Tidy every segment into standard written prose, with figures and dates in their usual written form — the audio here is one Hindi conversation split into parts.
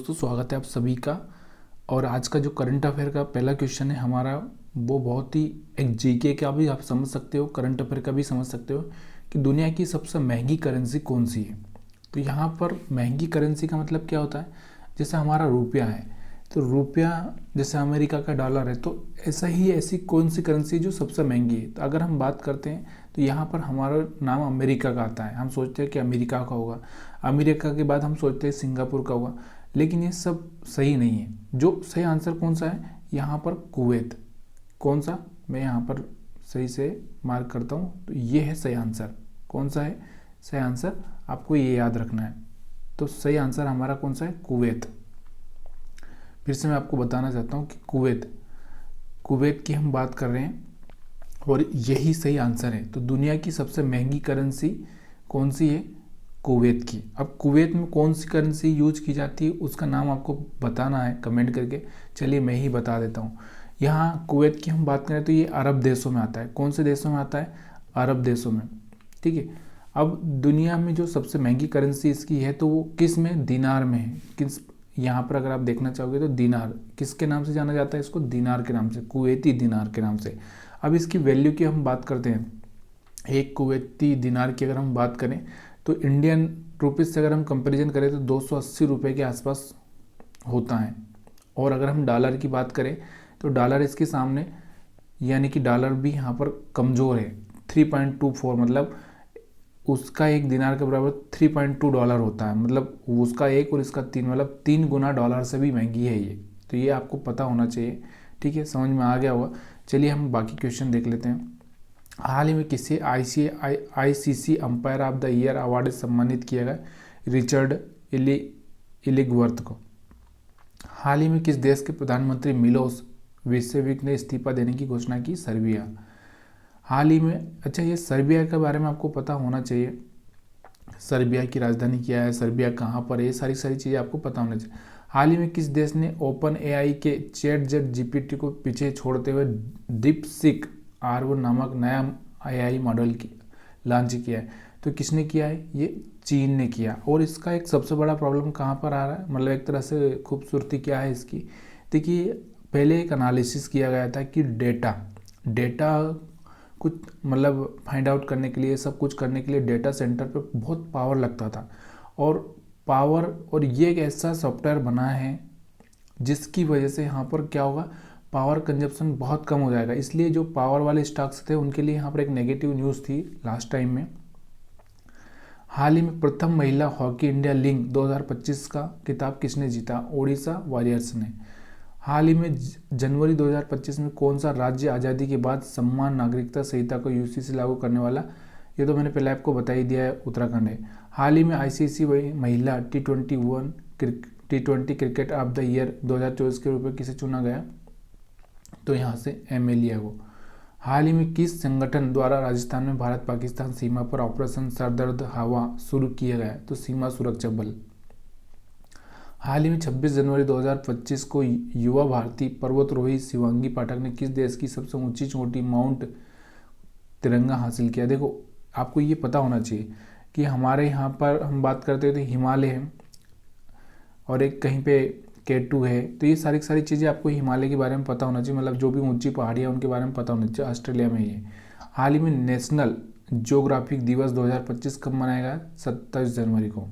दोस्तों, स्वागत है आप सभी का। और आज का जो करंट अफेयर का पहला क्वेश्चन है हमारा, वो बहुत ही एक जीके का भी आप समझ सकते हो, करंट अफेयर का भी समझ सकते हो कि दुनिया की सबसे महंगी करेंसी कौन सी है। तो यहाँ पर महंगी करेंसी का मतलब क्या होता है, जैसे हमारा रुपया है तो रुपया जैसे अमेरिका का डॉलर है, तो ऐसा ही ऐसी कौन सी करेंसी जो सबसे महंगी है। तो अगर हम बात करते हैं तो यहाँ पर हमारा नाम अमेरिका का आता है, हम सोचते हैं कि अमेरिका का होगा, अमेरिका के बाद हम सोचते हैं सिंगापुर का होगा, लेकिन ये सब सही नहीं है। जो सही आंसर कौन सा है यहाँ पर, कुवैत। कौन सा, मैं यहाँ पर सही से मार्क करता हूँ, तो ये है सही आंसर। कौन सा है सही आंसर, आपको ये याद रखना है। तो सही आंसर हमारा कौन सा है, कुवैत। फिर से मैं आपको बताना चाहता हूँ कि कुवैत की हम बात कर रहे हैं और यही सही आंसर है। तो दुनिया की सबसे महंगी करेंसी कौन सी है, कुवैत की। अब कुवैत में कौन सी करेंसी यूज की जाती है उसका नाम आपको बताना है कमेंट करके। चलिए मैं ही बता देता हूँ। यहाँ कुवैत की हम बात करें तो ये अरब देशों में आता है। कौन से देशों में आता है, अरब देशों में। ठीक है। अब दुनिया में जो सबसे महंगी करेंसी इसकी है तो वो किस में, दिनार में है। किस, यहाँ पर अगर आप देखना चाहोगे तो दिनार किसके नाम से जाना जाता है, इसको दिनार के नाम से, कुवैती दिनार के नाम से। अब इसकी वैल्यू की हम बात करते हैं, एक कुवैती दिनार की अगर हम बात करें तो इंडियन रुपीज़ से अगर हम कंपैरिजन करें तो 280 रुपये के आसपास होता है। और अगर हम डॉलर की बात करें तो डॉलर इसके सामने, यानी कि डॉलर भी यहाँ पर कमज़ोर है। 3.24 मतलब उसका एक दिनार के बराबर 3.2 डॉलर होता है, मतलब उसका एक और इसका 3, मतलब 3 गुना डॉलर से भी महंगी है ये। तो ये आपको पता होना चाहिए। ठीक है, समझ में आ गया होगा। चलिए हम बाकी क्वेश्चन देख लेते हैं। हाल ही में किसे ICC umpire of the year award से सम्मानित किया गया, रिचर्ड इलिगवर्थ को। हाल ही में किस देश के प्रधानमंत्री मिलोस विसेविक ने इस्तीफा देने की घोषणा की, सर्बिया। हाल ही में, अच्छा ये सर्बिया के बारे में आपको पता होना चाहिए। सर्बिया की राजधानी क्या है, सर्बिया कहाँ पर है, ये सारी चीज़ें आपको पता होना चाहिए। हाल ही में किस देश ने ओपन एआई के ChatGPT को पीछे छोड़ते हुए डीपसीक R1 नामक नया एआई मॉडल की लॉन्च किया है। तो किसने किया है, ये चीन ने किया। और इसका एक सबसे बड़ा प्रॉब्लम कहाँ पर आ रहा है, मतलब एक तरह से खूबसूरती क्या है इसकी, देखिए पहले एक एनालिसिस किया गया था कि डेटा कुछ मतलब फाइंड आउट करने के लिए, सब कुछ करने के लिए डेटा सेंटर पे बहुत पावर लगता था। और ये एक ऐसा सॉफ्टवेयर बना है जिसकी वजह से यहाँ पर क्या होगा, पावर कंजप्शन बहुत कम हो जाएगा। इसलिए जो पावर वाले स्टॉक्स थे उनके लिए यहाँ पर एक नेगेटिव न्यूज़ थी लास्ट टाइम में। हाल ही में प्रथम महिला हॉकी इंडिया लीग 2025 का खिताब किसने जीता, ओडिशा वॉरियर्स ने। हाल ही में जनवरी 2025 में कौन सा राज्य आज़ादी के बाद समान नागरिकता संहिता को यूसीसी लागू करने वाला, ये तो मैंने पहले आपको बता ही दिया है, उत्तराखंड है। हाल ही में आईसीसी महिला T20 cricket of the year 2024 के रूप में किसे चुना गया, तो यहाँ से एमएलए को। हाल ही में किस संगठन द्वारा राजस्थान में भारत पाकिस्तान सीमा पर ऑपरेशन सरदर्द हवा शुरू किया गया, तो सीमा सुरक्षा बल। हाल ही में 26 जनवरी 2025 को युवा भारतीय पर्वतारोही शिवांगी पाठक ने किस देश की सबसे ऊंची चोटी माउंट तिरंगा हासिल किया। देखो आपको ये पता होना चाहिए कि हमारे यहाँ पर हम बात करते हैं तो हिमालय है और एक कहीं पे K2 है। तो ये सारी चीज़ें आपको हिमालय के बारे में पता होना चाहिए, मतलब जो भी ऊंची पहाड़ियाँ उनके बारे में पता होना चाहिए। ऑस्ट्रेलिया में ये। हाल ही में नेशनल ज्योग्राफिक दिवस 2025 कब मनाया गया, 27 जनवरी को।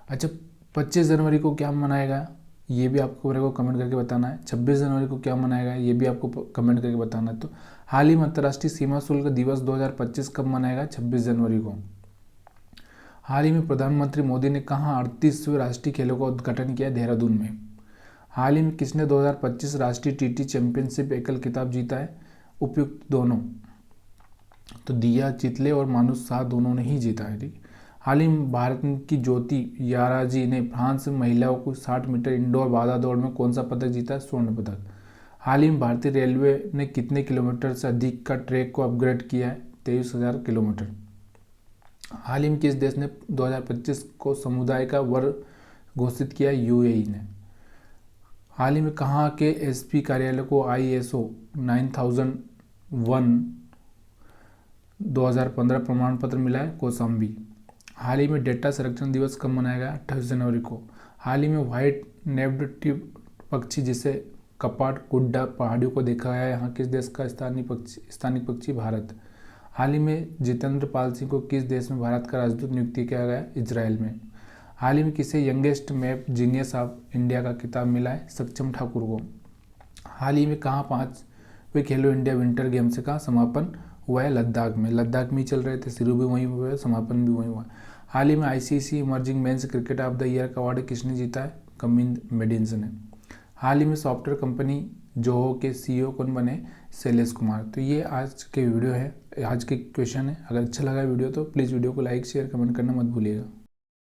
अच्छा 25 जनवरी को क्या मनाएगा, ये भी आपको मेरे को कमेंट करके बताना है। 26 जनवरी को क्या मनाएगा, ये भी आपको कमेंट करके बताना है। तो हाल ही में अंतर्राष्ट्रीय सीमा शुल्क दिवस 2025 कब मनाएगा, 26 जनवरी को। हाल ही में प्रधानमंत्री मोदी ने कहाँ 38वें राष्ट्रीय खेलों का उद्घाटन किया, देहरादून में। हाल ही में किसने 2025 राष्ट्रीय टीटी चैंपियनशिप एकल खिताब जीता है, उपयुक्त दोनों, तो दिया चितले और मानुष शाह दोनों ने ही जीता है। ठीक। हाल ही में भारत की ज्योति याराजी ने फ्रांस में महिलाओं को 60 मीटर इंडोर बाधा दौड़ में कौन सा पदक जीता, स्वर्ण पदक। हाल ही में भारतीय रेलवे ने कितने किलोमीटर से अधिक का ट्रैक को अपग्रेड किया है, 23,000 किलोमीटर। हाल ही में किस देश ने 2025 को समुदाय का वर्ष घोषित किया, यूएई ने। हाल ही में कहाँ के एसपी कार्यालय को ISO 9001 2015 प्रमाण पत्र मिला है, कौशाम्बी। हाल ही में डेटा संरक्षण दिवस कब मनाया गया, 28 जनवरी को। हाल ही में व्हाइट नेप्ड ट्यूब पक्षी जिसे कपाट गुड्डा पहाड़ियों को देखा गया है। यहाँ किस देश का स्थानिक पक्षी? भारत। हाल ही में जितेंद्र पाल सिंह को किस देश में भारत का राजदूत नियुक्त किया गया? इजराइल में। हाल ही में किसे youngest map genius of India का खिताब मिला है? सक्षम ठाकुर को। हाल ही में कहाँ 5वें खेलो इंडिया विंटर गेम्स का समापन हुआ है? लद्दाख में। लद्दाख में ही चल रहे थे, शुरू भी वहीं हुआ है, समापन भी वहीं हुआ है। हाल ही में ICC emerging men's cricket of the year का अवार्ड किसने जीता है? कमिंद मेडिंस ने। हाल ही में सॉफ्टवेयर कंपनी जोहो के सीईओ कौन बने? शैलेश कुमार। तो ये आज के वीडियो है, आज के क्वेश्चन है। अगर अच्छा लगा वीडियो तो प्लीज़ वीडियो को लाइक शेयर कमेंट करना मत भूलिएगा।